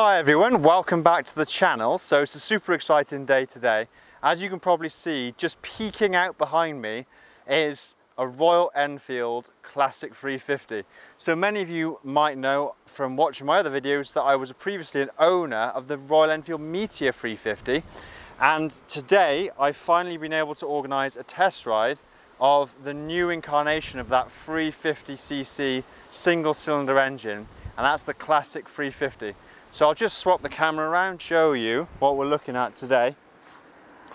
Hi everyone, welcome back to the channel. So it's a super exciting day today. As you can probably see, just peeking out behind me is a Royal Enfield Classic 350. So many of you might know from watching my other videos that I was previously an owner of the Royal Enfield Meteor 350. And today I've finally been able to organise a test ride of the new incarnation of that 350cc single cylinder engine, and that's the Classic 350. So I'll just swap the camera around, show you what we're looking at today.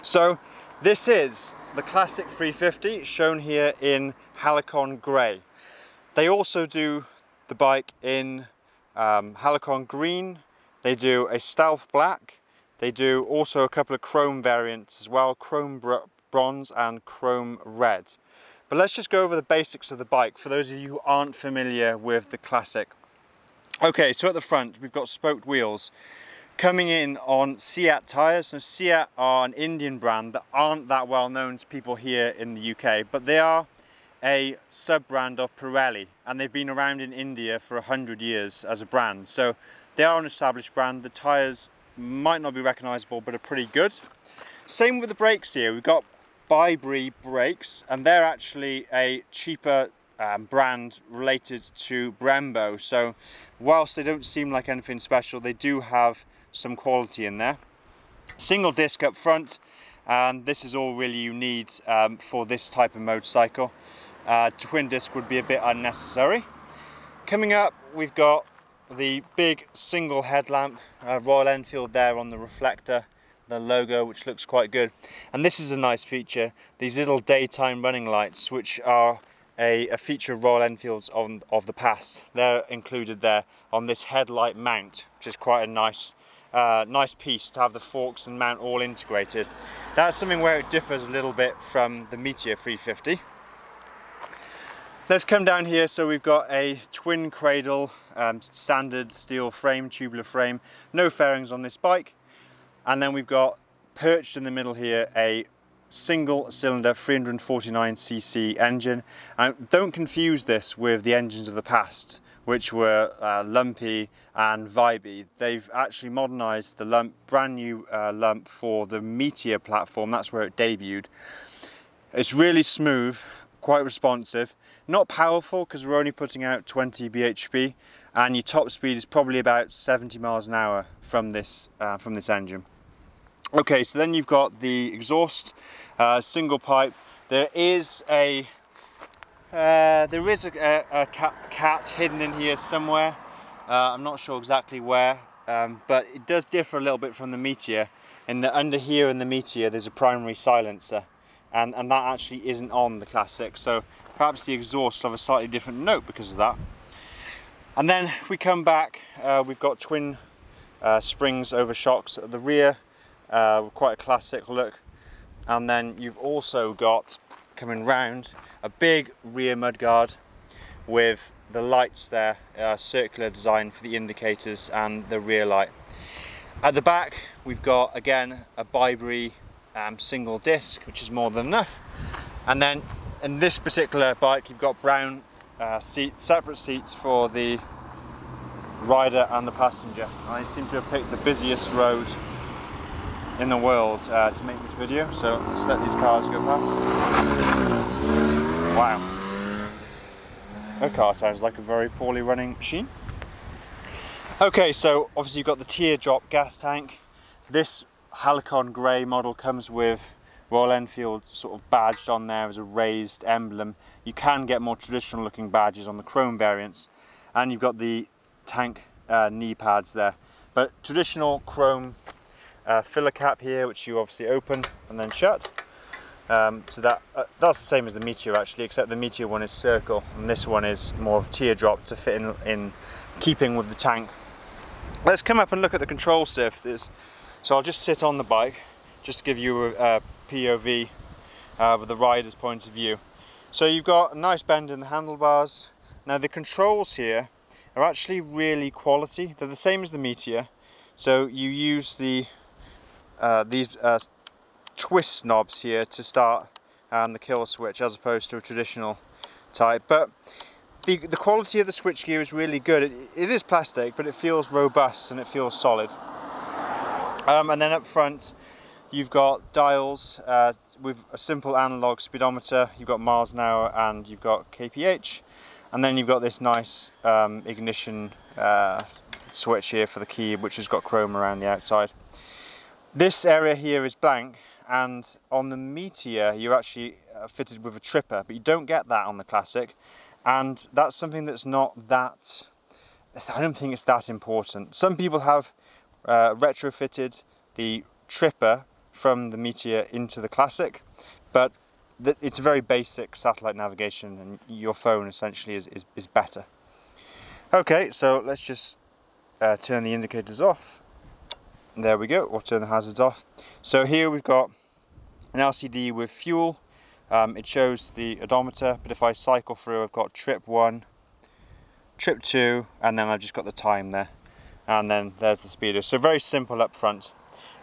So this is the Classic 350 shown here in Halcyon Grey. They also do the bike in Halcyon Green, they do a Stealth Black, they do also a couple of chrome variants as well, Chrome Bronze and Chrome Red. But let's just go over the basics of the bike for those of you who aren't familiar with the Classic. Okay, so at the front we've got spoked wheels coming in on Seat tyres. Now Seat are an Indian brand that aren't that well known to people here in the UK, but they are a sub-brand of Pirelli and they've been around in India for 100 years as a brand. So they are an established brand. The tyres might not be recognisable but are pretty good. Same with the brakes here. We've got Bi-Bri brakes and they're actually a cheaper brand related to Brembo, so whilst they don't seem like anything special, they do have some quality in there. Single disc up front, and this is all really you need for this type of motorcycle. Twin disc would be a bit unnecessary. Coming up we've got the big single headlamp, Royal Enfield there on the reflector, the logo, which looks quite good. And this is a nice feature, these little daytime running lights, which are a feature of Royal Enfields of the past. They're included there on this headlight mount, which is quite a nice piece to have the forks and mount all integrated. That's something where it differs a little bit from the Meteor 350. Let's come down here. So we've got a twin cradle, standard steel frame, tubular frame, no fairings on this bike. And then we've got perched in the middle here a single cylinder 349cc engine. And don't confuse this with the engines of the past, which were lumpy and vibey. They've actually modernised the lump, brand new lump for the Meteor platform. That's where it debuted. It's really smooth, quite responsive, not powerful because we're only putting out 20 bhp, and your top speed is probably about 70 miles an hour from this engine. Okay, so then you've got the exhaust, single pipe. There is a cat hidden in here somewhere. I'm not sure exactly where, but it does differ a little bit from the Meteor. In the under here in the Meteor, there's a primary silencer, and that actually isn't on the Classic. So perhaps the exhaust will have a slightly different note because of that. And then if we come back, we've got twin springs over shocks at the rear. Quite a classic look. And then you've also got, coming round, a big rear mudguard with the lights there, circular design for the indicators and the rear light. At the back we've got again a Bi-Bri single disc, which is more than enough. And then in this particular bike you've got brown separate seats for the rider and the passenger. I seem to have picked the busiest road in the world to make this video, so let's let these cars go past. Wow, that car sounds like a very poorly running machine. Okay, so obviously you've got the Teardrop Gas Tank. This Halcyon Grey model comes with Royal Enfield sort of badged on there as a raised emblem. You can get more traditional looking badges on the chrome variants, and you've got the tank knee pads there, but traditional chrome filler cap here, which you obviously open and then shut. So that's the same as the Meteor actually, except the Meteor one is circle and this one is more of teardrop to fit in keeping with the tank. Let's come up and look at the control surfaces. So I'll just sit on the bike just to give you a POV with the rider's point of view. So you've got a nice bend in the handlebars. Now the controls here are actually really quality. They're the same as the Meteor. So you use these twist knobs here to start the kill switch as opposed to a traditional type, but The quality of the switchgear is really good. It is plastic, but it feels robust and it feels solid. And then up front, you've got dials with a simple analog speedometer. You've got miles an hour and you've got kph. And then you've got this nice ignition switch here for the key, which has got chrome around the outside. This area here is blank, and on the Meteor you're actually fitted with a tripper, but you don't get that on the Classic, and that's something that's not that, I don't think it's that important. Some people have retrofitted the tripper from the Meteor into the Classic, but it's a very basic satellite navigation, and your phone essentially is better. Okay, so let's just turn the indicators off. There we go, or turn the hazards off. So here we've got an LCD with fuel. It shows the odometer, but if I cycle through, I've got trip 1, trip 2, and then I've just got the time there. And then there's the speedo. So very simple up front.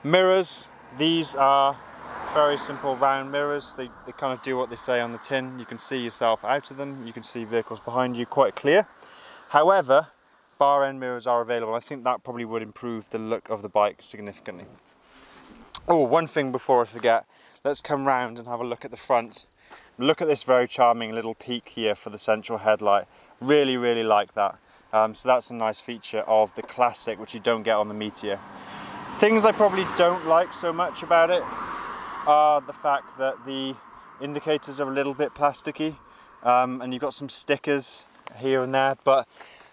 Mirrors, these are very simple round mirrors. They kind of do what they say on the tin. You can see yourself out of them. You can see vehicles behind you quite clear. However, bar end mirrors are available. I think that probably would improve the look of the bike significantly. Oh, one thing before I forget, let's come round and have a look at the front. Look at this very charming little peak here for the central headlight. Really, really like that. So that's a nice feature of the Classic, which you don't get on the Meteor. Things I probably don't like so much about it are the fact that the indicators are a little bit plasticky, and you've got some stickers here and there, but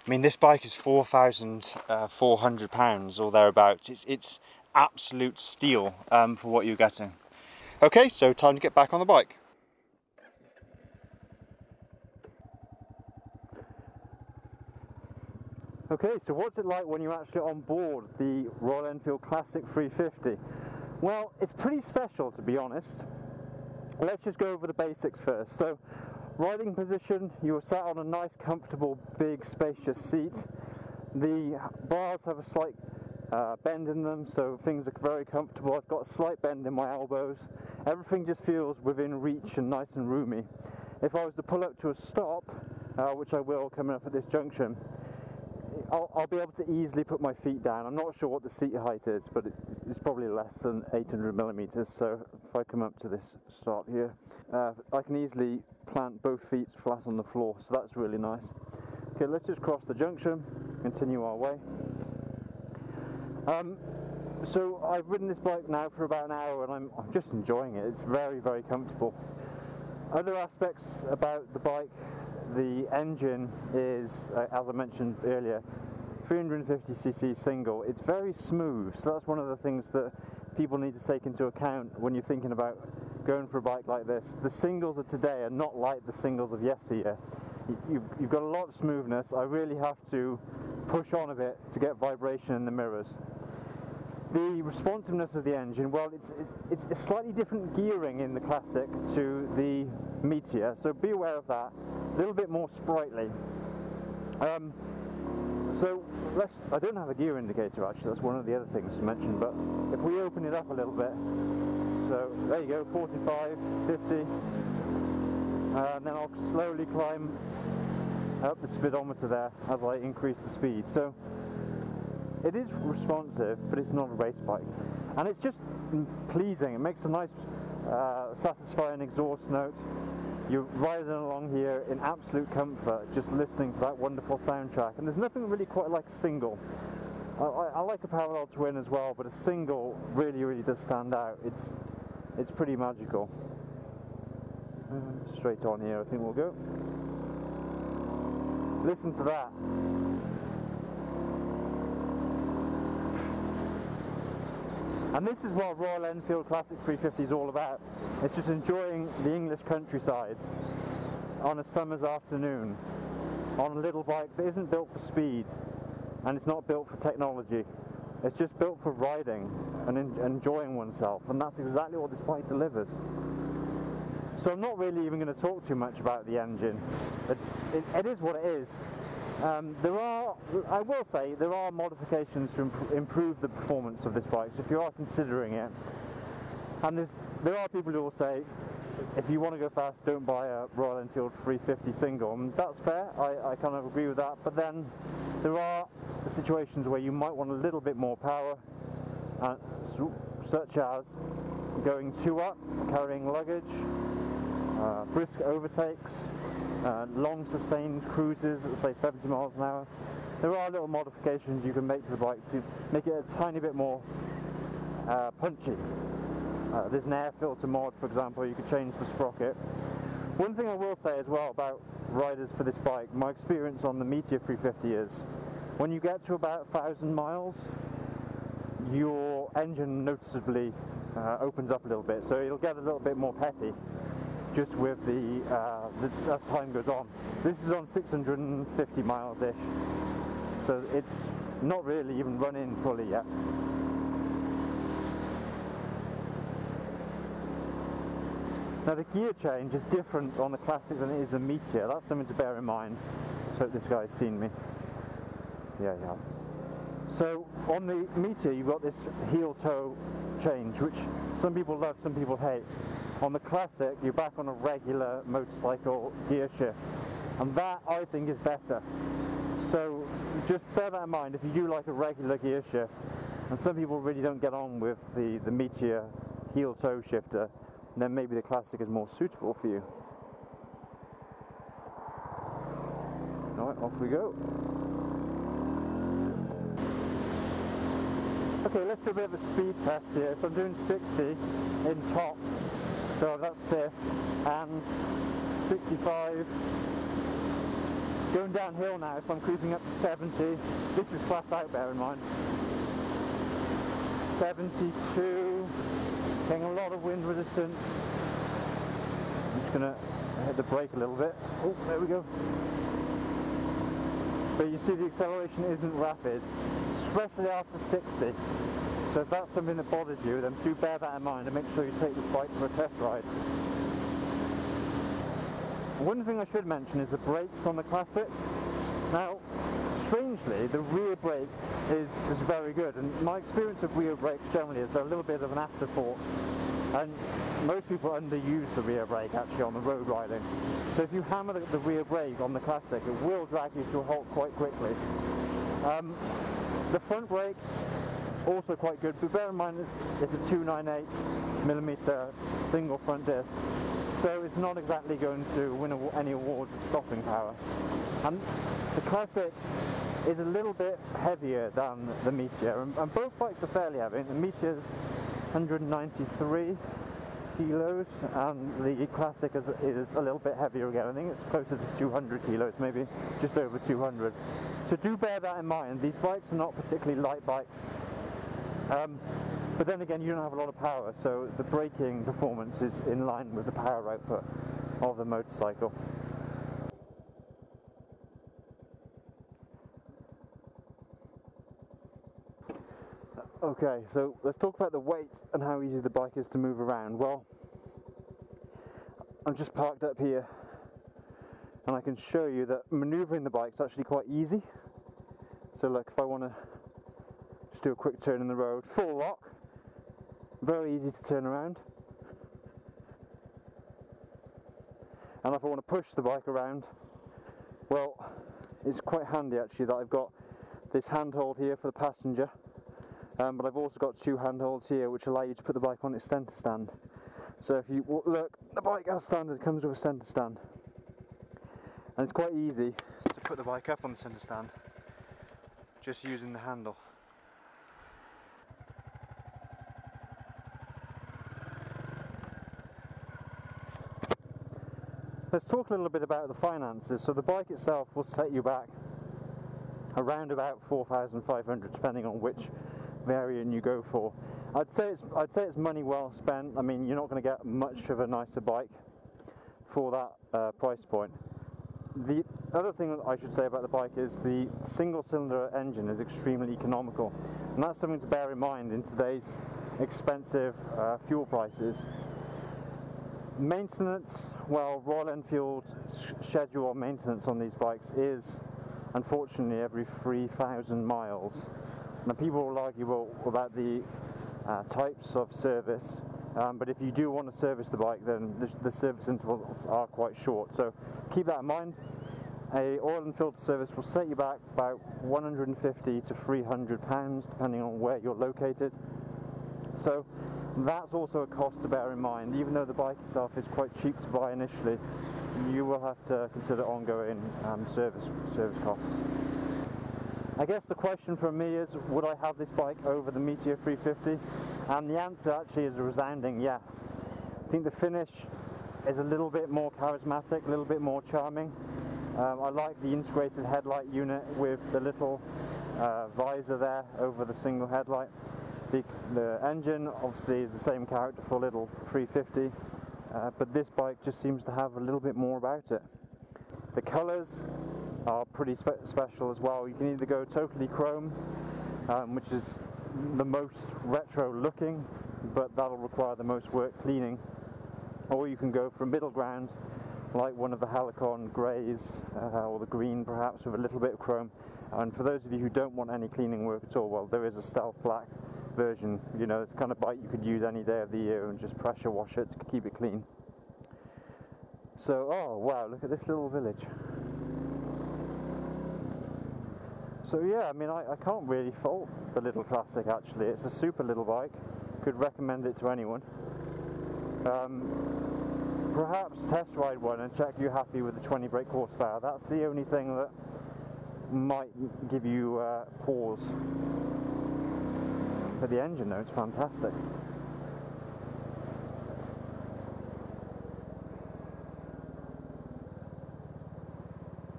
I mean, this bike is £4,400 or thereabouts. It's absolute steel for what you're getting. Okay, so time to get back on the bike. Okay, so what's it like when you're actually on board the Royal Enfield Classic 350? Well, it's pretty special, to be honest. Let's just go over the basics first. So, riding position, you are sat on a nice, comfortable, big, spacious seat. The bars have a slight bend in them, so things are very comfortable. I've got a slight bend in my elbows. Everything just feels within reach and nice and roomy. If I was to pull up to a stop, which I will coming up at this junction, I'll be able to easily put my feet down. I'm not sure what the seat height is, but it's probably less than 800 millimeters. So if I come up to this stop here, I can easily plant both feet flat on the floor, so that's really nice. Okay, let's just cross the junction, continue our way. So I've ridden this bike now for about an hour, and I'm just enjoying it. It's very, very comfortable. Other aspects about the bike, the engine is, as I mentioned earlier, 350cc single. It's very smooth, so that's one of the things that people need to take into account when you're thinking about going for a bike like this. The singles of today are not like the singles of yesteryear. You've got a lot of smoothness. I really have to push on a bit to get vibration in the mirrors. The responsiveness of the engine, well, it's a slightly different gearing in the Classic to the Meteor, so be aware of that. A little bit more sprightly. So I don't have a gear indicator actually, that's one of the other things to mention, but if we open it up a little bit, so there you go, 45, 50, and then I'll slowly climb up the speedometer there as I increase the speed. So it is responsive, but it's not a race bike, and it's just pleasing. It makes a nice satisfying exhaust note. You're riding along here in absolute comfort, just listening to that wonderful soundtrack, and there's nothing really quite like a single. I like a parallel twin as well, but a single really, really does stand out. It's pretty magical. Straight on here, I think we'll go. Listen to that. And this is what Royal Enfield Classic 350 is all about. It's just enjoying the English countryside on a summer's afternoon on a little bike that isn't built for speed, and it's not built for technology. It's just built for riding and enjoying oneself, and that's exactly what this bike delivers. So I'm not really even going to talk too much about the engine. It is what it is. I will say, there are modifications to improve the performance of this bike, so if you are considering it, and there are people who will say, if you want to go fast, don't buy a Royal Enfield 350 single, and that's fair. I kind of agree with that. But then there are situations where you might want a little bit more power, such as going 2 up, carrying luggage, brisk overtakes, long sustained cruises at say 70 miles an hour. There are little modifications you can make to the bike to make it a tiny bit more punchy. There's an air filter mod, for example. You could change the sprocket. One thing I will say as well about riders for this bike, my experience on the Meteor 350 is when you get to about 1,000 miles, your engine noticeably opens up a little bit, so it'll get a little bit more peppy just with as time goes on. So this is on 650 miles ish, so it's not really even running fully yet. Now the gear change is different on the Classic than it is the Meteor. That's something to bear in mind. So this guy's seen me. Yeah, he has. So on the Meteor you've got this heel toe change, which some people love, some people hate. On the Classic you're back on a regular motorcycle gear shift, and that I think is better. So just bear that in mind if you do like a regular gear shift, and some people really don't get on with the Meteor heel toe shifter, then maybe the Classic is more suitable for you. Alright, off we go. Okay, let's do a bit of a speed test here. So I'm doing 60 in top, so that's 5th, and 65. Going downhill now, so I'm creeping up to 70. This is flat out, bear in mind. 72. Getting a lot of wind resistance. I'm just going to hit the brake a little bit. Oh, there we go. But you see the acceleration isn't rapid, especially after 60. So if that's something that bothers you, then do bear that in mind and make sure you take this bike for a test ride. One thing I should mention is the brakes on the Classic. Now, strangely, the rear brake is very good, and my experience of rear brakes generally is they're a little bit of an afterthought, and most people underuse the rear brake actually on the road riding. So if you hammer the rear brake on the Classic, it will drag you to a halt quite quickly. The front brake also quite good, but bear in mind it's a 298mm single front disc, so it's not exactly going to win any awards of stopping power. And the Classic is a little bit heavier than the Meteor, and both bikes are fairly heavy. The Meteor's 193 kilos, and the Classic is a little bit heavier again. I think it's closer to 200 kilos, maybe just over 200. So do bear that in mind. These bikes are not particularly light bikes, but then again, you don't have a lot of power, so the braking performance is in line with the power output of the motorcycle. Okay, so let's talk about the weight and how easy the bike is to move around. Well, I'm just parked up here, and I can show you that manoeuvring the bike is actually quite easy. So look, if I want to just do a quick turn in the road, full lock, very easy to turn around. And if I want to push the bike around, well, it's quite handy actually that I've got this handhold here for the passenger, but I've also got 2 handholds here which allow you to put the bike on its centre stand. So if you look, the bike as standard comes with a centre stand, and it's quite easy to put the bike up on the centre stand just using the handle. Let's talk a little bit about the finances. So the bike itself will set you back around about 4,500, depending on which variant you go for. I'd say it's money well spent. I mean, you're not going to get much of a nicer bike for that price point. The other thing that I should say about the bike is the single-cylinder engine is extremely economical, and that's something to bear in mind in today's expensive fuel prices. Maintenance, well, Royal Enfield's schedule of maintenance on these bikes is unfortunately every 3,000 miles. Now people will argue about the types of service, but if you do want to service the bike, then the service intervals are quite short, so keep that in mind. A oil and filter service will set you back about £150 to £300 depending on where you're located, so that's also a cost to bear in mind. Even though the bike itself is quite cheap to buy initially, you will have to consider ongoing service costs. I guess the question from me is, would I have this bike over the Meteor 350? And the answer actually is a resounding yes. I think the finish is a little bit more charismatic, a little bit more charming. I like the integrated headlight unit with the little visor there over the single headlight. The engine obviously is the same character for little 350, but this bike just seems to have a little bit more about it. The colours are pretty special as well. You can either go totally chrome, which is the most retro looking, but that'll require the most work cleaning, or you can go for a middle ground like one of the Helicon greys, or the green perhaps, with a little bit of chrome. And for those of you who don't want any cleaning work at all, well, there is a stealth black version. You know, it's the kind of bike you could use any day of the year and just pressure wash it to keep it clean. So, oh wow, look at this little village. So yeah, I mean, I can't really fault the little Classic actually. It's a super little bike, could recommend it to anyone. Perhaps test ride one and check you're happy with the 20 brake horsepower. That's the only thing that might give you pause. But the engine though, it's fantastic.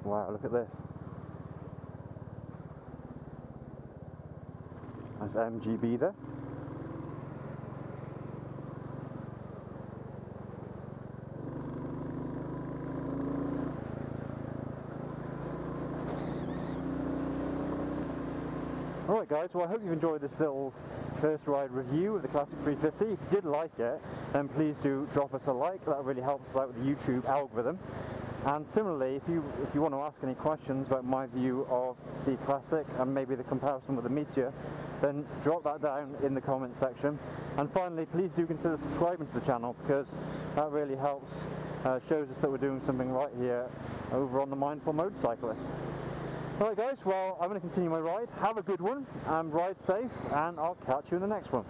Wow, look at this. That's MGB there. Alright guys, well I hope you've enjoyed this little first ride review of the Classic 350. If you did like it, then please do drop us a like. That really helps us out with the YouTube algorithm. And similarly, if you want to ask any questions about my view of the Classic and maybe the comparison with the Meteor, then drop that down in the comments section. And finally, please do consider subscribing to the channel, because that really helps, shows us that we're doing something right here over on the Mindful Motorcyclist. Alright guys, well I'm going to continue my ride. Have a good one, and ride safe, and I'll catch you in the next one.